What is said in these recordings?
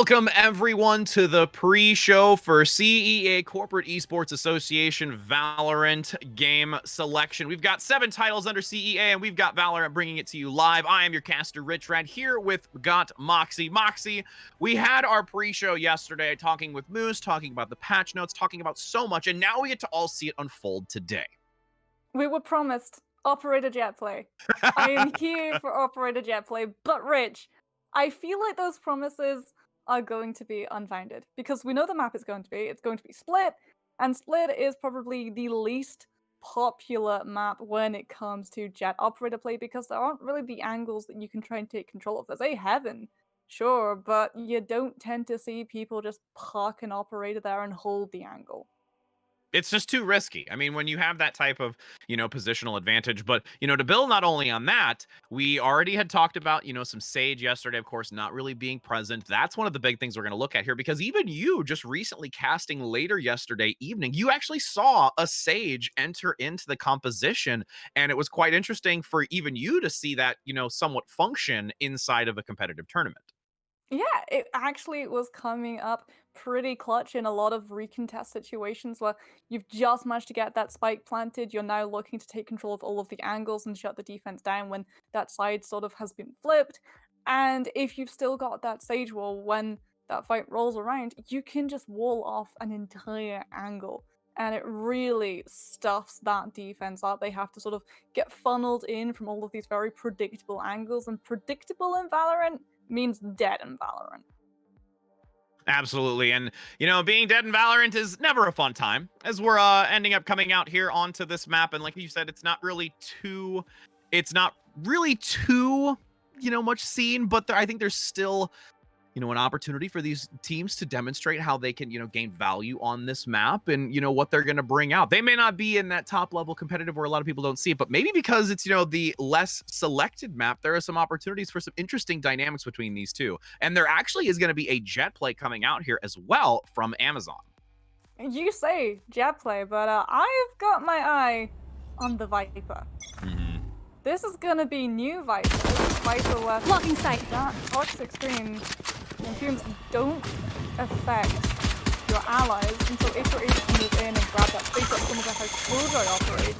Welcome, everyone, to the pre-show for CEA Corporate Esports Association Valorant game selection. We've got 7 titles under CEA, and we've got Valorant bringing it to you live. I am your caster, Richrad, here with GotMoxi. Moxi, we had our pre-show yesterday talking with Moose, talking about the patch notes, talking about so much, and now we get to all see it unfold today. We were promised Operator Jet Play. I am here for Operator Jet Play, but Rich, I feel like those promises are going to be unfounded because we know the map is going to be. It's going to be Split, and Split is probably the least popular map when it comes to Jet Operator Play because there aren't really the angles that you can try and take control of. There's a Heaven, sure, but you don't tend to see people just park an Operator there and hold the angle. It's just too risky. I mean, when you have that type of, positional advantage, but, to build not only on that, we already had talked about, some Sage yesterday, of course, not really being present. That's one of the big things we're going to look at here, because even you just recently casting later yesterday evening, you actually saw a Sage enter into the composition, and it was quite interesting for even you to see that, somewhat function inside of a competitive tournament. Yeah, it actually was coming up pretty clutch in a lot of recontest situations where you've just managed to get that spike planted. You're now looking to take control of all of the angles and shut the defense down when that side sort of has been flipped. And if you've still got that sage wall when that fight rolls around, you can just wall off an entire angle. And it really stuffs that defense up. They have to sort of get funneled in from all of these very predictable angles. And predictable in Valorant means dead in Valorant. Absolutely. And, being dead in Valorant is never a fun time, as we're ending up coming out here onto this map. And like you said, it's not really too, much seen, but I think there's still, an opportunity for these teams to demonstrate how they can, gain value on this map and, what they're going to bring out. They may not be in that top level competitive where a lot of people don't see it, but maybe because it's, the less selected map, there are some opportunities for some interesting dynamics between these two. And there actually is going to be a jet play coming out here as well from Amazon. You say jet play, but I've got my eye on the Viper. This is gonna be new Viper. This is Viper where blocking sight. That toxic screen and fumes don't affect your allies, and so if you're able to move in and grab that space up some of how Killjoy operate,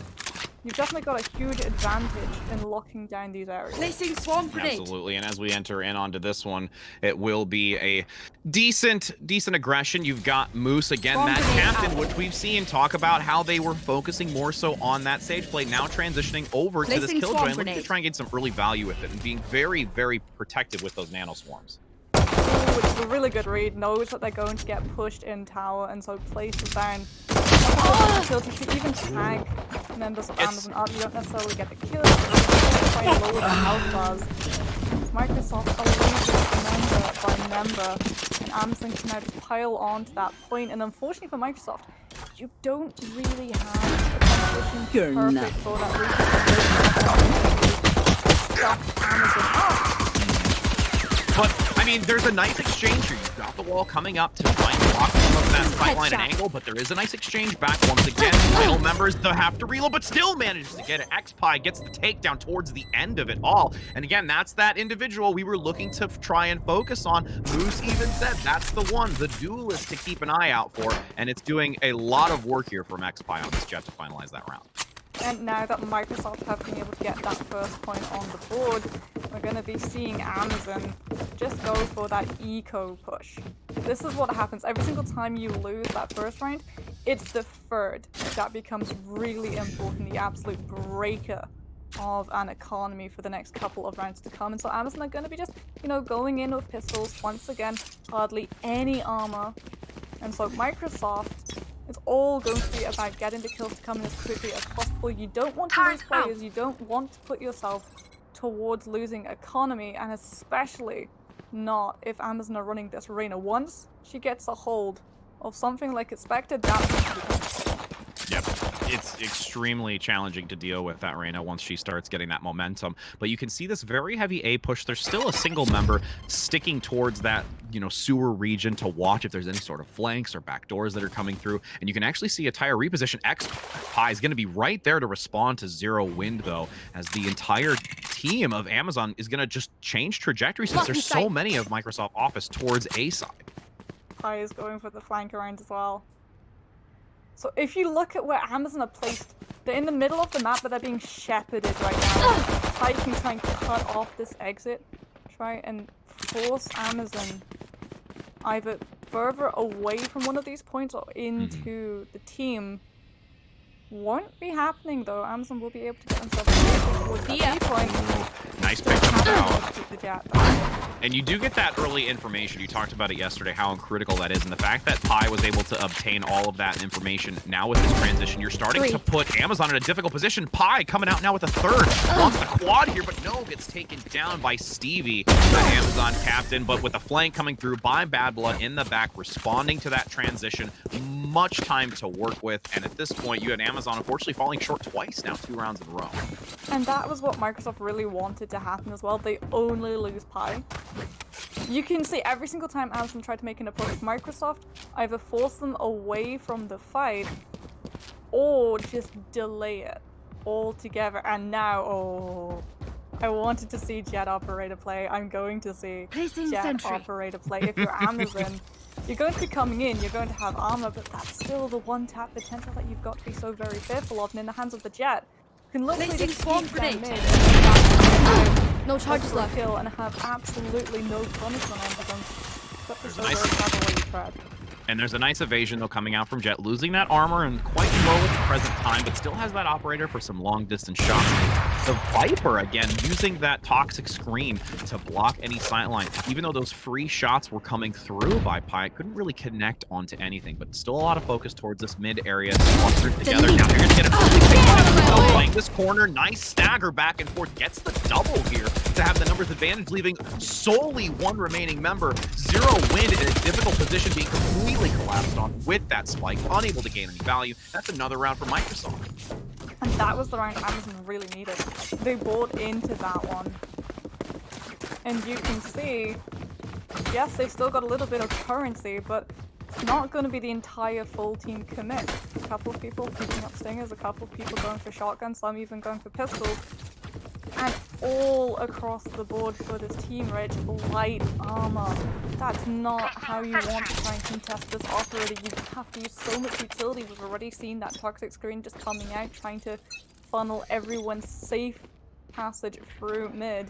you've definitely got a huge advantage in locking down these areas. Placing swarm grenade. Absolutely, and as we enter in onto this one, it will be a decent aggression. You've got Moose again, Swarm that grenade captain, out. which we've seen talk about how they were focusing more so on that Sage play, now transitioning over to this Placing Killjoy swarm and looking to grenade. try and get some early value with it and being very, very protective with those nano swarms. Which is a really good read, knows that they're going to get pushed in tower, and so places down ability to even tag members of Amazon up. You don't necessarily get the kill, but try and lower the health bars. Microsoft are losing member by member, and Amazon can now just pile on to that point, and unfortunately for Microsoft, you don't really have a competition perfect for that stuff Amazon up. But, I mean, there's a nice exchange here. You've got the wall coming up to try and block some of that sightline and angle, but there is a nice exchange back once again. Final members have to reload, but still manages to get it. XPie gets the takedown towards the end of it all. And again, that's that individual we were looking to try and focus on. Moose even said that's the one, the duelist, to keep an eye out for. And it's doing a lot of work here from XPie on this jet to finalize that round. And now that Microsoft have been able to get that first point on the board, we're going to be seeing Amazon just go for that eco push. This is what happens every single time you lose that first round. It's the third that becomes really important, the absolute breaker of an economy for the next couple of rounds to come. And so Amazon are going to be just, going in with pistols once again, hardly any armor. And so Microsoft, it's all going to be about getting the kills to come in as quickly as possible. You don't want to lose players, you don't want to put yourself towards losing economy, and especially not if Amazon are running this Reyna. Once she gets a hold of something like expected, that's going to be Yep. it's extremely challenging to deal with that Reyna once she starts getting that momentum. But you can see this very heavy A push. There's still a single member sticking towards that, you know, sewer region to watch if there's any sort of flanks or back doors that are coming through. And you can actually see a tire reposition. X-Pie is going to be right there to respond to Zero Wind, though, as the entire team of Amazon is going to just change trajectory since there's so many of Microsoft Office towards A side. Pie is going for the flank around as well. So if you look at where Amazon are placed, they're in the middle of the map, but they're being shepherded right now. Pie can try and cut off this exit, try and force Amazon either further away from one of these points or into the team. Won't be happening though. Amazon will be able to get themselves towards that B point. Nice pick from Val. Keep the Jet. And you do get that early information. You talked about it yesterday, how critical that is. And the fact that Pi was able to obtain all of that information, now with this transition, you're starting to put Amazon in a difficult position. Pi coming out now with a third. Wants the quad here, but no, gets taken down by Stevie, the Amazon captain. But with the flank coming through by Bad Blood in the back, responding to that transition, much time to work with. And at this point, you had Amazon unfortunately falling short twice now, 2 rounds in a row. And that was what Microsoft really wanted to happen as well. They only lose Pi. You can see every single time Amazon tried to make an approach, Microsoft either force them away from the fight or just delay it altogether. And now, oh, I wanted to see Jet Operator play. I'm going to see Jet Operator play. If you're Amazon, you're going to be coming in, you're going to have armor, but that's still the one tap potential that you've got to be so very fearful of. And in the hands of the Jet, you can literally just keep them mid no charges left. Kill and have absolutely no punishment on them. But there's And there's a nice evasion, though, coming out from Jet, losing that armor and quite low at the present time, but still has that operator for some long-distance shots. The Viper, again, using that toxic screen to block any sightline. Even though those free shots were coming through by Pi, it couldn't really connect onto anything, but still a lot of focus towards this mid area. Clustered together. Now they're going to get an early take. Playing this corner, nice stagger back and forth. Gets the double here to have the numbers advantage, leaving solely one remaining member. Zero Wind in a difficult position, being completely collapsed on with that spike, unable to gain any value. That's another round for Microsoft. And that was the round Amazon really needed. They bought into that one. And you can see, yes, they still got a little bit of currency, but it's not going to be the entire full team commit. A couple of people picking up stingers, a couple of people going for shotguns, some even going for pistols. And all across the board for this team, Rich, light armor. That's not how you want to try and contest this operator. You have to use so much utility. We've already seen that toxic screen just coming out, trying to funnel everyone's safe passage through mid.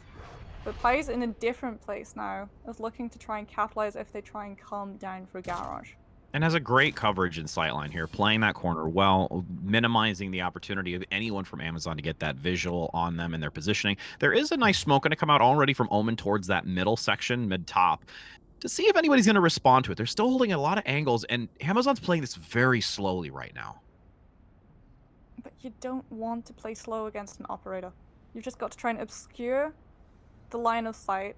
But Pai's in a different place now, is looking to try and capitalize if they try and come down for Garage. And has a great coverage in sightline here, playing that corner well, minimizing the opportunity of anyone from Amazon to get that visual on them and their positioning. There is a nice smoke going to come out already from Omen towards that middle section, mid-top, to see if anybody's going to respond to it. They're still holding a lot of angles, and Amazon's playing this very slowly right now. But you don't want to play slow against an operator. You've just got to try and obscure the line of sight,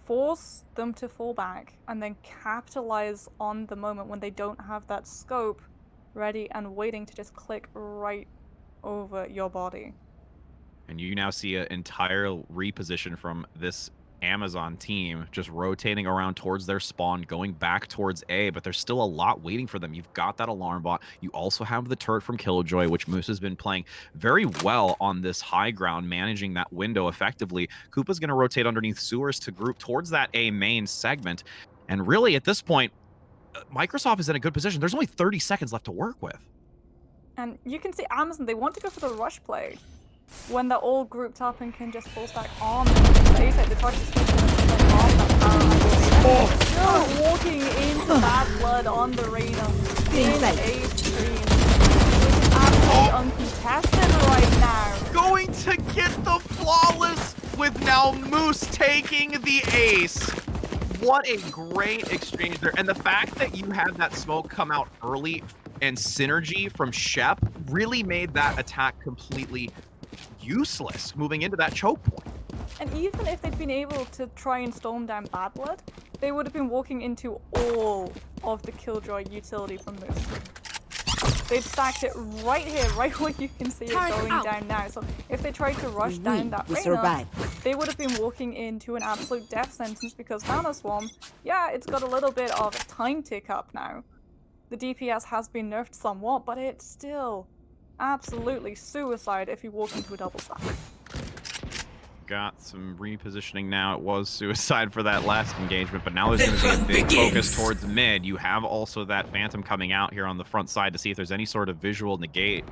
force them to fall back, and then capitalize on the moment when they don't have that scope ready and waiting to just click right over your body. And you now see an entire reposition from this Amazon team just rotating around towards their spawn, going back towards A, but there's still a lot waiting for them. You've got that alarm bot. You also have the turret from Killjoy, which Moose has been playing very well on this high ground, managing that window effectively. Koopa's going to rotate underneath sewers to group towards that A main segment. And really, at this point, Microsoft is in a good position. There's only 30 seconds left to work with. And you can see Amazon, they want to go for the rush play when they're all grouped up and can just full stack on. They said the target is walking into Bad Blood on the Reyna in a stream. Which is absolutely uncontested right now. Going to get the flawless with now Moose taking the ace. What a great exchange there. And the fact that you had that smoke come out early and synergy from Shep really made that attack completely useless moving into that choke point. And even if they'd been able to try and storm down Bad Blood, they would have been walking into all of the Killjoy utility from Moose. They'd stacked it right here, right where you can see it going down now. So if they tried to rush down that Reyna, they would have been walking into an absolute death sentence because Nanoswarm, yeah, it's got a little bit of a time tick up now. The DPS has been nerfed somewhat, but it's still absolutely suicide if you walk into a double stack. Got some repositioning now. It was suicide for that last engagement, but now there's going to be a big focus towards mid. You have also that Phantom coming out here on the front side to see if there's any sort of visual negate.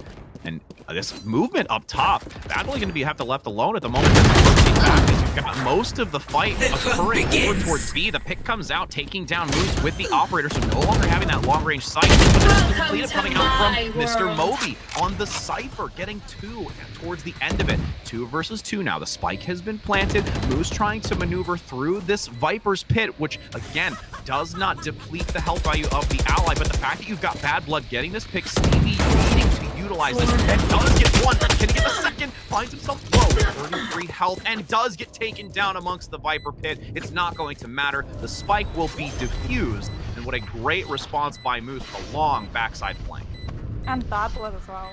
And this movement up top, that's only going to be have to left alone at the moment. You've got most of the fight occurring over towards B. The pick comes out, taking down Moose with the operator, so no longer having that long-range sight. But there's the cleanup coming out from Mr. Moby on the Cypher, getting 2 towards the end of it. 2 versus 2 now. The spike has been planted. Moose trying to maneuver through this Viper's pit, which, again, does not deplete the health value of the ally, but the fact that you've got Bad Blood getting this pick, Stevie needing to utilize this, and does get one, can he get a second, finds himself low, 33 health, and does get taken down amongst the Viper pit. It's not going to matter. The spike will be diffused, and what a great response by Moose, a long backside flank. And Bad Blood as well.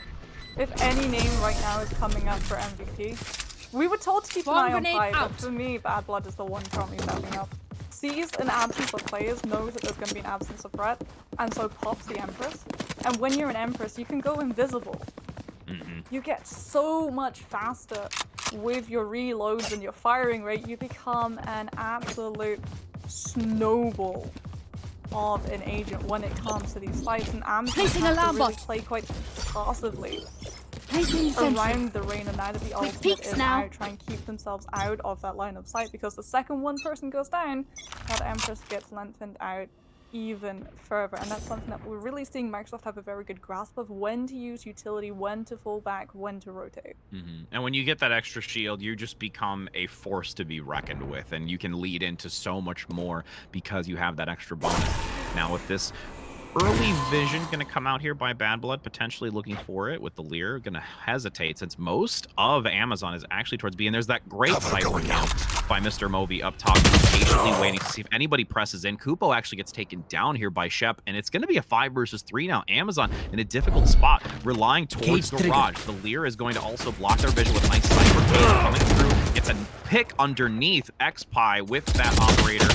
If any name right now is coming up for MVP, we were told to keep an eye on Pi, but for me, Bad Blood is the one currently stepping up. Sees an absence of players, knows that there's going to be an absence of threat, and so pops the Empress. And when you're an Empress, you can go invisible. You get so much faster with your reloads and your firing rate. You become an absolute snowball of an agent when it comes to these fights. And Amazon has to really play quite passively around the Reyna now that the ultimate is out, try and keep themselves out of that line of sight, because the second one person goes down, that Empress gets lengthened out even further. And that's something that we're really seeing Microsoft have a very good grasp of, when to use utility, when to fall back, when to rotate. And when you get that extra shield, you just become a force to be reckoned with, and you can lead into so much more because you have that extra bonus. Now with this early vision going to come out here by Bad Blood, potentially looking for it with the Lear. Going to hesitate since most of Amazon is actually towards B. And there's that great Cypher now by Mr. Moby up top, patiently waiting to see if anybody presses in. Kupo actually gets taken down here by Shep, and it's going to be a 5 versus 3 now. Amazon in a difficult spot, relying towards Garage. The Lear is going to also block their vision with nice Cypher coming through. It's a pick underneath XPie with that operator.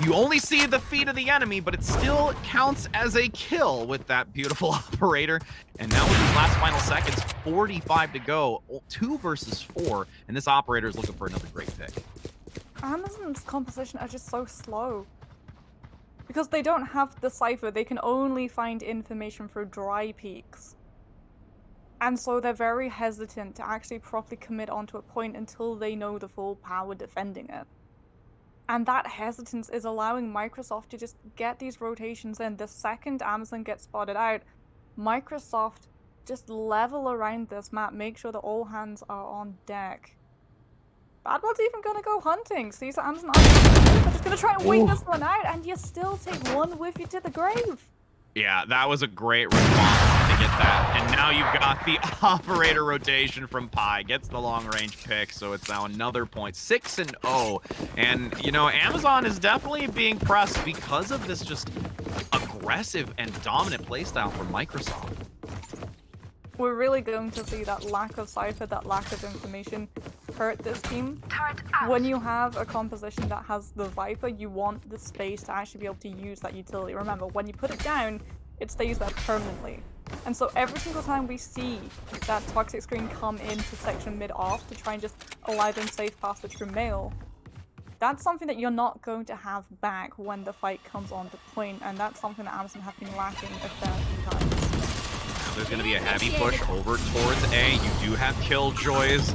You only see the feet of the enemy, but it still counts as a kill with that beautiful operator. And now with these last final seconds, 45 to go, 2 versus 4, and this operator is looking for another great pick. Amazon's composition are just so slow. Because they don't have the Cypher, they can only find information through dry peaks. And so they're very hesitant to actually properly commit onto a point until they know the full power defending it. And that hesitance is allowing Microsoft to just get these rotations in. The second Amazon gets spotted out, Microsoft just level around this map, make sure that all hands are on deck. Bad Blood's even gonna go hunting. See, so Amazon are just gonna try and wait this one out, and you still take one with you to the grave. Yeah, that was a great response to get that. And now you've got the operator rotation from Pi. Gets the long-range pick, so it's now another point. 6-0. And, you know, Amazon is definitely being pressed because of this just aggressive and dominant playstyle from Microsoft. We're really going to see that lack of Cypher, that lack of information hurt this team. When you have a composition that has the Viper, you want the space to actually be able to use that utility. Remember, when you put it down, it stays there permanently. And so every single time we see that toxic screen come into section mid-off to try and just allow them safe passage through mail, that's something that you're not going to have back when the fight comes on to point, and that's something that Amazon have been lacking a fair few times. There's going to be a heavy push over towards A. You do have Killjoy's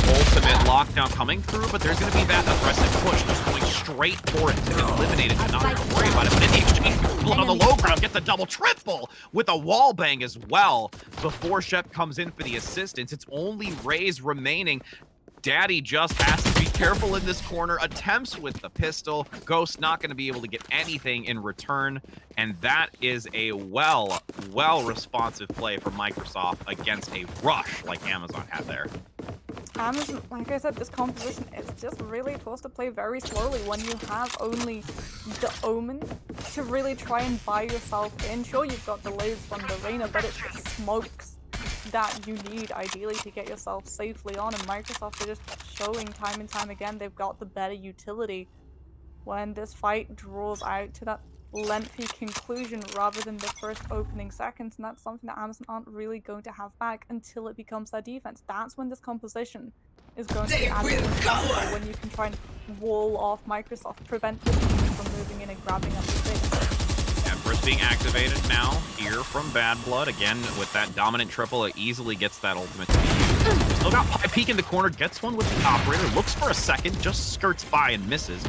ultimate lockdown coming through, but there's going to be that aggressive push just going straight for it to eliminate it, to not have to worry about it. But in the exchange, Blood on the low ground gets a double triple with a wall bang as well before Shep comes in for the assistance. It's only Raze remaining. Daddy just has to be careful in this corner, attempts with the pistol. Ghost not going to be able to get anything in return, and that is a well responsive play from Microsoft against a rush like Amazon had there. Amazon, like I said, this composition is just really supposed to play very slowly when you have only the Omen to really try and buy yourself in. Sure, you've got the lasers from the Reyna, but it's the smokes that you need ideally to get yourself safely on, and Microsoft are just showing time and time again they've got the better utility when this fight draws out to that lengthy conclusion rather than the first opening seconds, and that's something that Amazon aren't really going to have back until it becomes their defense. That's when this composition is going to be added when you can try and wall off Microsoft, prevent the team from moving in and grabbing up the six. Empress being activated now here from Bad Blood. Again, with that dominant triple, it easily gets that ultimate to be used. Still got Pi peek in the corner, gets one with the operator, looks for a second, just skirts by and misses.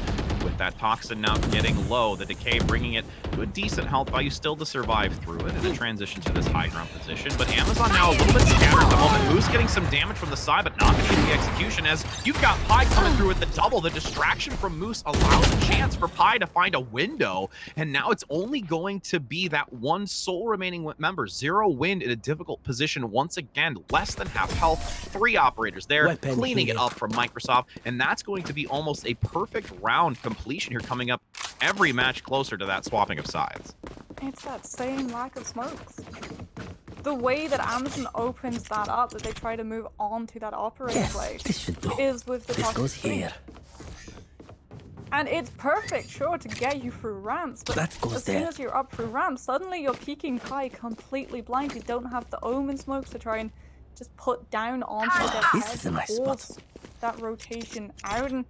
With that Toxin now getting low, the Decay bringing it to a decent health value, still to survive through it, and a transition to this high ground position. But Amazon now a little bit scattered at the moment. Moose getting some damage from the side, but not going to get the execution, as you've got Pi coming through with the double. The distraction from Moose allows a chance for Pi to find a window, and now it's only going to be that one sole remaining member. Zero Wind in a difficult position once again, less than half health. 3 operators there, cleaning it up from Microsoft, and that's going to be almost a perfect round completion here, coming up every match closer to that swapping of sides. It's that same lack of smokes. The way that Amazon opens that up, that they try to move on to that operator play, is with the toxic screen. And it's perfect, sure, to get you through ramps, but as soon as you're up through ramps, suddenly you're peeking Pi completely blind. You don't have the Omen smokes to try and just put down onto their head and force that rotation out. And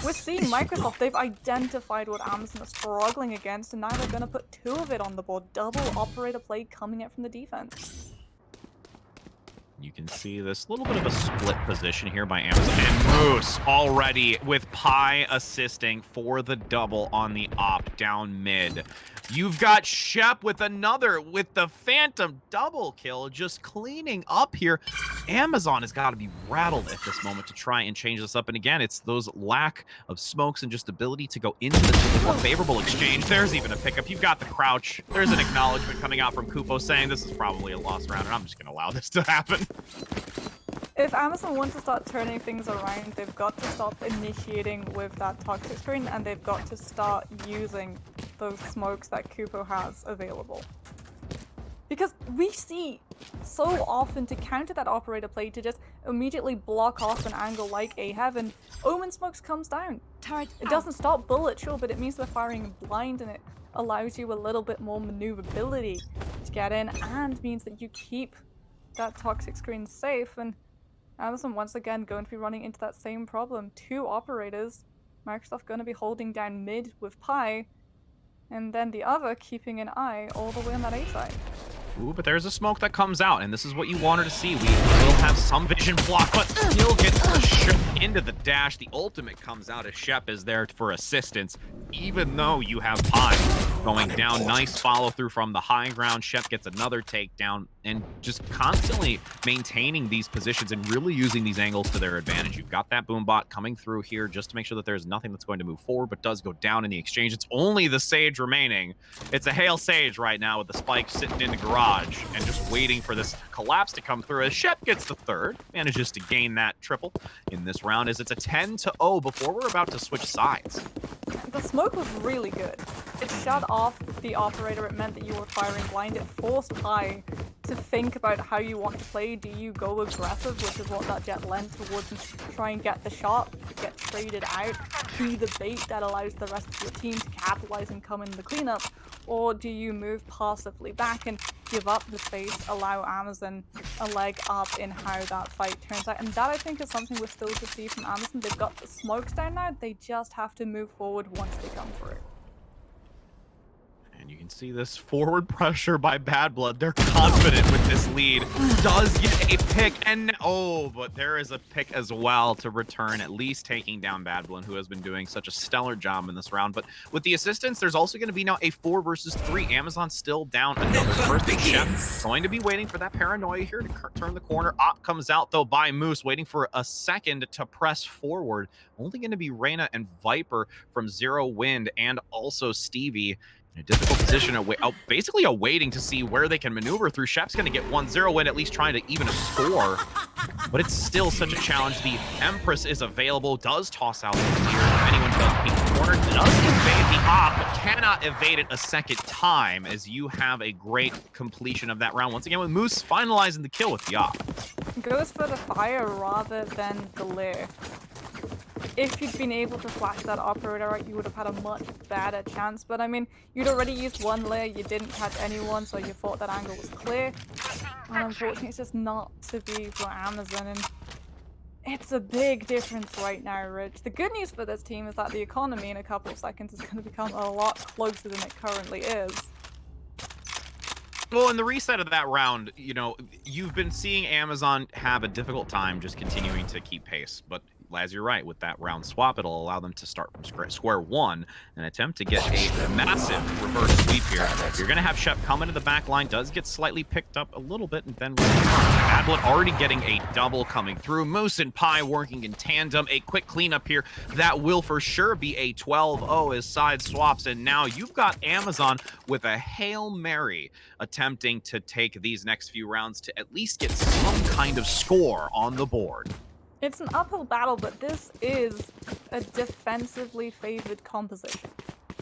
we're seeing Microsoft, they've identified what Amazon are struggling against, and now they're going to put 2 of it on the board. Double operator play coming out from the defense. You can see this little bit of a split position here by Amazon. And Moose already with Pi assisting for the double on the op down mid. You've got Shep with another, with the Phantom double kill, just cleaning up here. Amazon has got to be rattled at this moment to try and change this up. And again, it's those lack of smokes and just ability to go into this with a more favorable exchange. There's even a pickup. You've got the crouch. There's an acknowledgement coming out from Kupo saying this is probably a lost round, and I'm just going to allow this to happen. If Amazon wants to start turning things around, they've got to stop initiating with that toxic screen, and they've got to start using those smokes that Kupo has available. Because we see so often to counter that operator play, to just immediately block off an angle like a heaven, Omen smokes comes down. It doesn't stop bullets, sure, but it means they're firing blind, and it allows you a little bit more maneuverability to get in, and means that you keep that toxic screen safe. And Amazon once again going to be running into that same problem. 2 operators, Microsoft going to be holding down mid with Pi, and then the other keeping an eye all the way on that A side. Ooh, but there's a smoke that comes out, and this is what you wanted to see. We will have some vision block, but still gets the Shep into the dash. The ultimate comes out as Shep is there for assistance, even though you have Pi going down. Nice follow through from the high ground. Shep gets another takedown, and just constantly maintaining these positions and really using these angles to their advantage. You've got that boom bot coming through here just to make sure that there's nothing that's going to move forward, but does go down in the exchange. It's only the Sage remaining. It's a Hail Sage right now with the spike sitting in the garage and just waiting for this collapse to come through as Shep gets the third, manages to gain that triple in this round as it's a 10-0 before we're about to switch sides. The smoke was really good. It shut off the operator, it meant that you were firing blind, it forced Pi to think about how you want to play. Do you go aggressive, which is what that jet lent towards, and try and get the shot, get traded out, be the bait that allows the rest of your team to capitalize and come in the cleanup? Or do you move passively back and give up the space, allow Amazon a leg up in how that fight turns out? And that, I think, is something we're still to see from Amazon. They've got the smokes down now, they just have to move forward once they come through. And you can see this forward pressure by Bad Blood. They're confident with this lead. Does get a pick, and oh, but there is a pick as well to return, at least taking down Bad Blood, who has been doing such a stellar job in this round. But with the assistance, there's also going to be now a 4 versus 3. Amazon still down another person. Shep going to be waiting for that paranoia here to turn the corner. Op comes out, though, by Moose, waiting for a second to press forward. Only going to be Reyna and Viper from Zero Wind, and also Stevie in a difficult position, basically awaiting to see where they can maneuver through. Shep's going to get 1-0 win, at least trying to even a score. but it's still such a challenge. The Empress is available, does toss out the spear. If anyone does peek the corner, does evade the op, but cannot evade it a second time, as you have a great completion of that round. Once again, with Moose finalizing the kill with the op. Goes for the fire rather than the lair. If you'd been able to flash that operator out, you would have had a much better chance. But I mean, you'd already used one layer, you didn't catch anyone, so you thought that angle was clear. And unfortunately, it's just not to be for Amazon. And it's a big difference right now, Rich. The good news for this team is that the economy in a couple of seconds is going to become a lot closer than it currently is. Well, in the reset of that round, you know, you've been seeing Amazon have a difficult time just continuing to keep pace. But as you're right, with that round swap, it'll allow them to start from square one and attempt to get a massive reverse sweep here. You're going to have Shep come into the back line, does get slightly picked up a little bit, and then Adlet already getting a double coming through. Moose and Pi working in tandem. A quick cleanup here. That will for sure be a 12-0 as side swaps, and now you've got Amazon with a Hail Mary attempting to take these next few rounds to at least get some kind of score on the board. It's an uphill battle, but this is a defensively favored composition.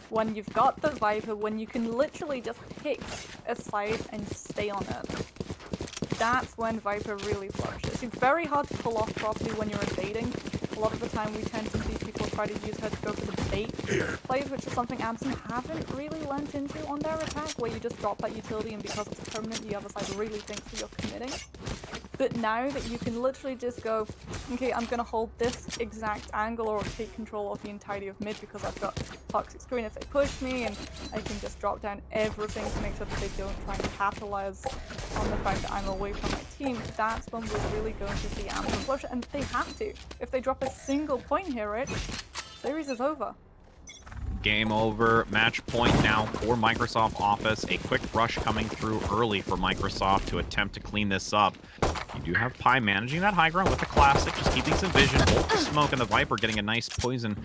When you've got the Viper, when you can literally just pick a side and stay on it, that's when Viper really flourishes. It's very hard to pull off properly when you're evading. A lot of the time we tend to see people try to use her to go for the bait plays, which is something Amazon haven't really lent into on their attack, where you just drop that utility and because it's permanent, the other side really thinks that you're committing. But now that you can literally just go, okay, I'm going to hold this exact angle or take control of the entirety of mid because I've got toxic screen if they push me, and I can just drop down everything to make sure that they don't try and capitalize on the fact that I'm away from my team. That's when we're really going to see Amazon flush, and they have to. If they drop a single point here, Rich, series is over. Game over. Match point now for Microsoft Office. A quick rush coming through early for Microsoft to attempt to clean this up. You do have Pi managing that high ground with the classic, just keeping some vision. Bolt the smoke, and the Viper getting a nice poison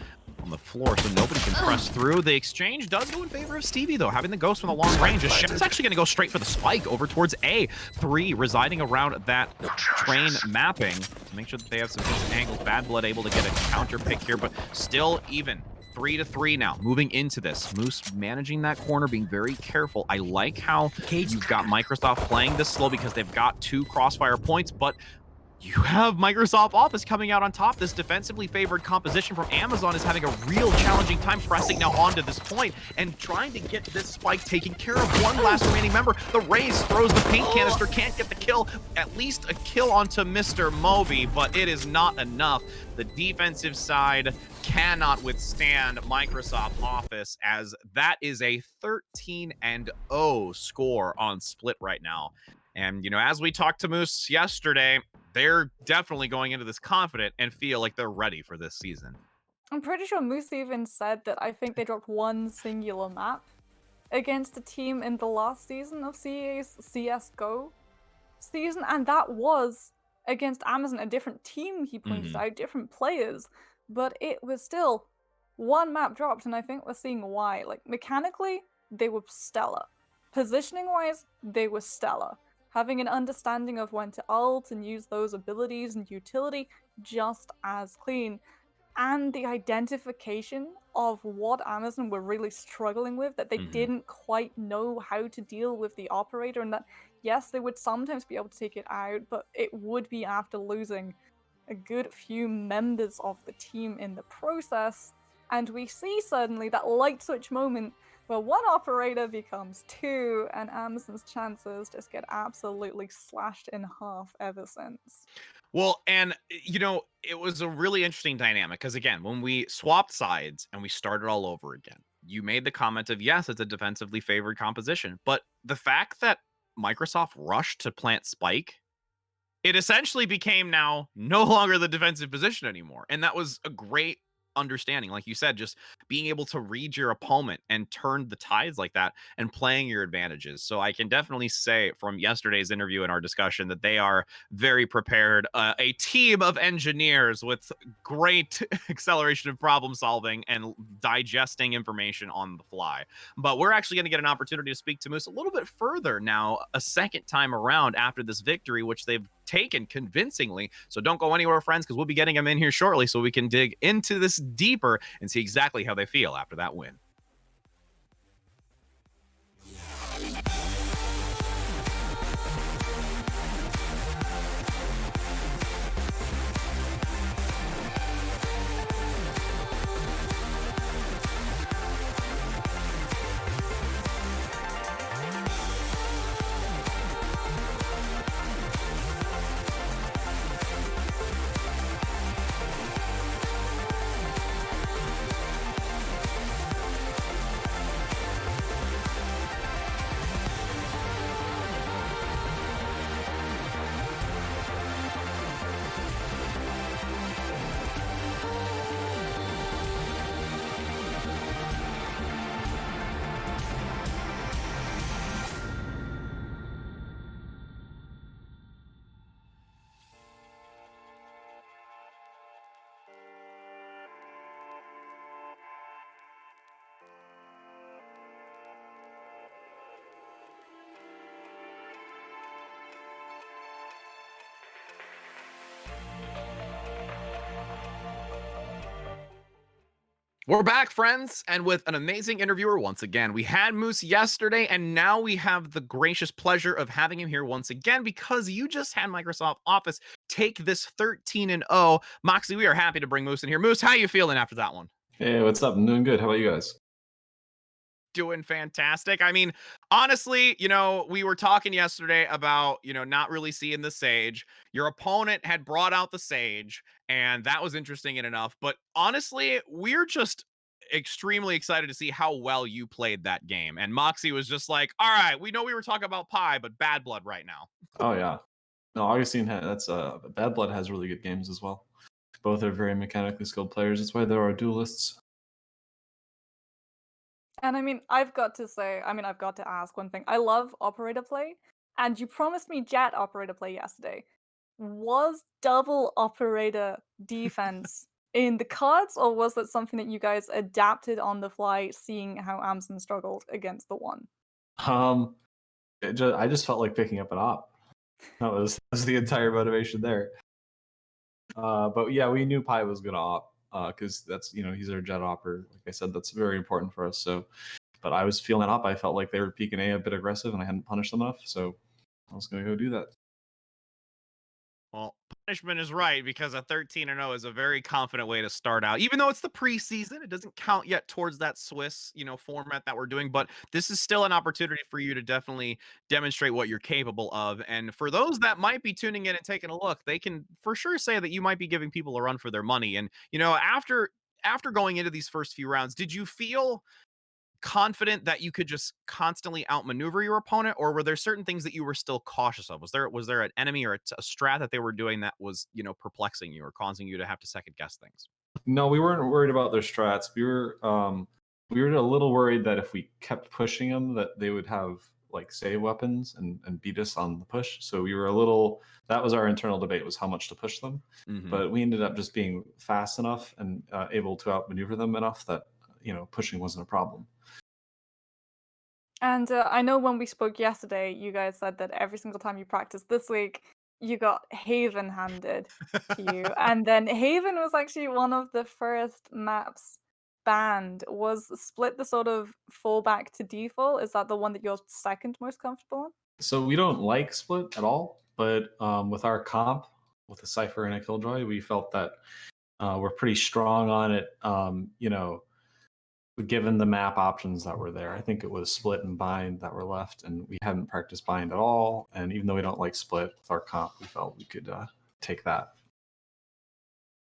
on the floor so nobody can press through. The exchange does go in favor of Stevie, though, having the ghost from the long range. Shep's actually going to go straight for the spike over towards A3, residing around that train mapping to make sure that they have some decent angles. Bad Blood able to get a counter pick here, but still even. 3-3 now, moving into this. Moose managing that corner, being very careful. I like how you've got Microsoft playing this slow because they've got 2 crossfire points, but you have Microsoft Office coming out on top. This defensively favored composition from Amazon is having a real challenging time pressing now onto this point and trying to get this spike taken care of. One last remaining member. The Raze throws the paint canister, can't get the kill. At least a kill onto Mr. Moby, but it is not enough. The defensive side cannot withstand Microsoft Office, as that is a 13-0 score on Split right now. And, you know, as we talked to Moose yesterday, they're definitely going into this confident and feel like they're ready for this season. I'm pretty sure Moose even said that I think they dropped one singular map against a team in the last season of CEA's CSGO season, and that was against Amazon, a different team, he pointed out, different players, but it was still one map dropped, and I think we're seeing why. Like, mechanically, they were stellar. Positioning-wise, they were stellar. Having an understanding of when to ult and use those abilities and utility, just as clean. And the identification of what Amazon were really struggling with, that they didn't quite know how to deal with the operator, and that, yes, they would sometimes be able to take it out, but it would be after losing a good few members of the team in the process. And we see suddenly that light switch moment where one operator becomes 2, and Amazon's chances just get absolutely slashed in half ever since. Well, and, you know, it was a really interesting dynamic because, again, when we swapped sides and we started all over again, you made the comment of, yes, it's a defensively favored composition. But the fact that Microsoft rushed to plant Spike, it essentially became now no longer the defensive position anymore. And that was a great understanding, like you said, just being able to read your opponent and turn the tides like that and playing your advantages. So I can definitely say from yesterday's interview and our discussion that they are very prepared, a team of engineers with great acceleration of problem solving and digesting information on the fly. But we're actually going to get an opportunity to speak to Moose a little bit further now, a second time around after this victory, which they've taken convincingly. So don't go anywhere, friends, because we'll be getting them in here shortly so we can dig into this deeper and see exactly how they feel after that win. We're back, friends, and with an amazing interviewer once again. We had Moose yesterday, and now we have the gracious pleasure of having him here once again because you just had Microsoft Office take this 13-0. Moxie, we are happy to bring Moose in here. Moose, how you feeling after that one? Hey, what's up? I'm doing good. How about you guys? Doing fantastic. I mean, honestly, we were talking yesterday about, not really seeing the Sage. Your opponent had brought out the Sage, and that was interesting enough. But honestly, we're just extremely excited to see how well you played that game. And Moxie was just like, all right, we know we were talking about Pi, but Bad Blood right now. Oh yeah. No, Augustine that's Bad Blood has really good games as well. Both are very mechanically skilled players. That's why there are duelists. And I mean, I've got to ask one thing. I love operator play, and you promised me Jet operator play yesterday. Was double operator defense in the cards, or was that something that you guys adapted on the fly, seeing how Amazon struggled against the one? I just felt like picking up an op. That was the entire motivation there. But yeah, we knew Pi was gonna op because that's he's our jet opper. Like I said, that's very important for us. So, but I was feeling up. I felt like they were peeking A a bit aggressive, and I hadn't punished them enough. So I was gonna go do that. Well, punishment is right because a 13-0 is a very confident way to start out. Even though it's the preseason, it doesn't count yet towards that Swiss, format that we're doing. But this is still an opportunity for you to definitely demonstrate what you're capable of. And for those that might be tuning in and taking a look, they can for sure say that you might be giving people a run for their money. And after going into these first few rounds, did you feel confident that you could just constantly outmaneuver your opponent, or were there certain things that you were still cautious of? Was there an enemy or a strat that they were doing that was perplexing you or causing you to have to second guess things? No, we weren't worried about their strats. We were a little worried that if we kept pushing them, that they would have like save weapons and beat us on the push. So we were a little. That was our internal debate, was how much to push them. Mhm. But we ended up just being fast enough and able to outmaneuver them enough that pushing wasn't a problem. And I know when we spoke yesterday, you guys said that every single time you practiced this week, you got Haven handed to you. And then Haven was actually one of the first maps banned. Was Split the sort of fallback to default? Is that the one that you're second most comfortable in? So we don't like Split at all, but with our comp, with a Cypher and a Killjoy, we felt that we're pretty strong on it. Given the map options that were there, I think it was Split and Bind that were left, and we hadn't practiced Bind at all. And even though we don't like Split with our comp, we felt we could take that.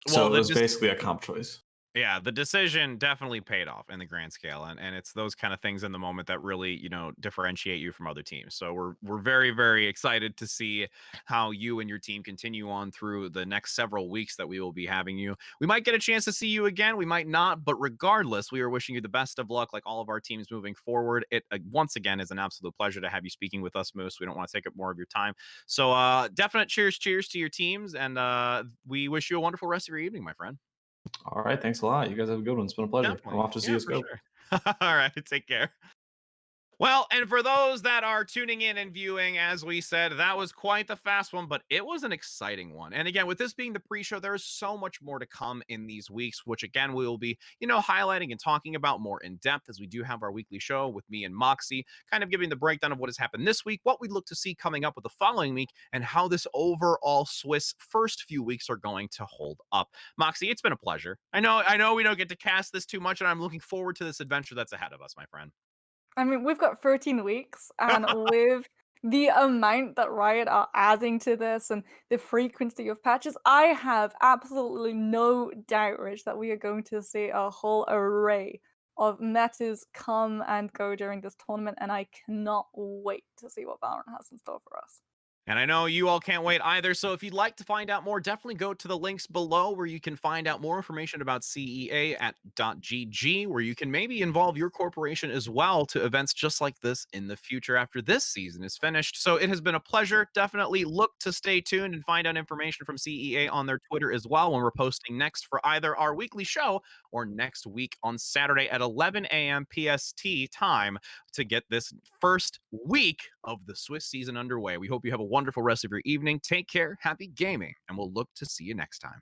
So it was basically a comp choice. Yeah, the decision definitely paid off in the grand scale, and it's those kind of things in the moment that really differentiate you from other teams. So we're very, very excited to see how you and your team continue on through the next several weeks that we will be having you. We might get a chance to see you again, we might not, but regardless, we are wishing you the best of luck, like all of our teams moving forward. It once again is an absolute pleasure to have you speaking with us, Moose. We don't want to take up more of your time, so definite cheers to your teams, and we wish you a wonderful rest of your evening, my friend. All right, thanks a lot. You guys have a good one. It's been a pleasure. Definitely. I'm off to see us go. Sure. All right, take care. Well, and for those that are tuning in and viewing, as we said, that was quite the fast one, but it was an exciting one. And again, with this being the pre-show, there is so much more to come in these weeks, which again, we will be, highlighting and talking about more in depth as we do have our weekly show with me and Moxie, kind of giving the breakdown of what has happened this week, what we look to see coming up with the following week, and how this overall Swiss first few weeks are going to hold up. Moxie, it's been a pleasure. I know we don't get to cast this too much, and I'm looking forward to this adventure that's ahead of us, my friend. I mean, we've got 13 weeks, and with the amount that Riot are adding to this and the frequency of patches, I have absolutely no doubt, Rich, that we are going to see a whole array of metas come and go during this tournament, and I cannot wait to see what Valorant has in store for us. And I know you all can't wait either. So if you'd like to find out more, definitely go to the links below where you can find out more information about CEA at .gg, where you can maybe involve your corporation as well to events just like this in the future after this season is finished. So it has been a pleasure. Definitely look to stay tuned and find out information from CEA on their Twitter as well when we're posting next for either our weekly show or next week on Saturday at 11 a.m. PST time to get this first week of the Swiss season underway. We hope you have a wonderful rest of your evening. Take care, happy gaming, and we'll look to see you next time.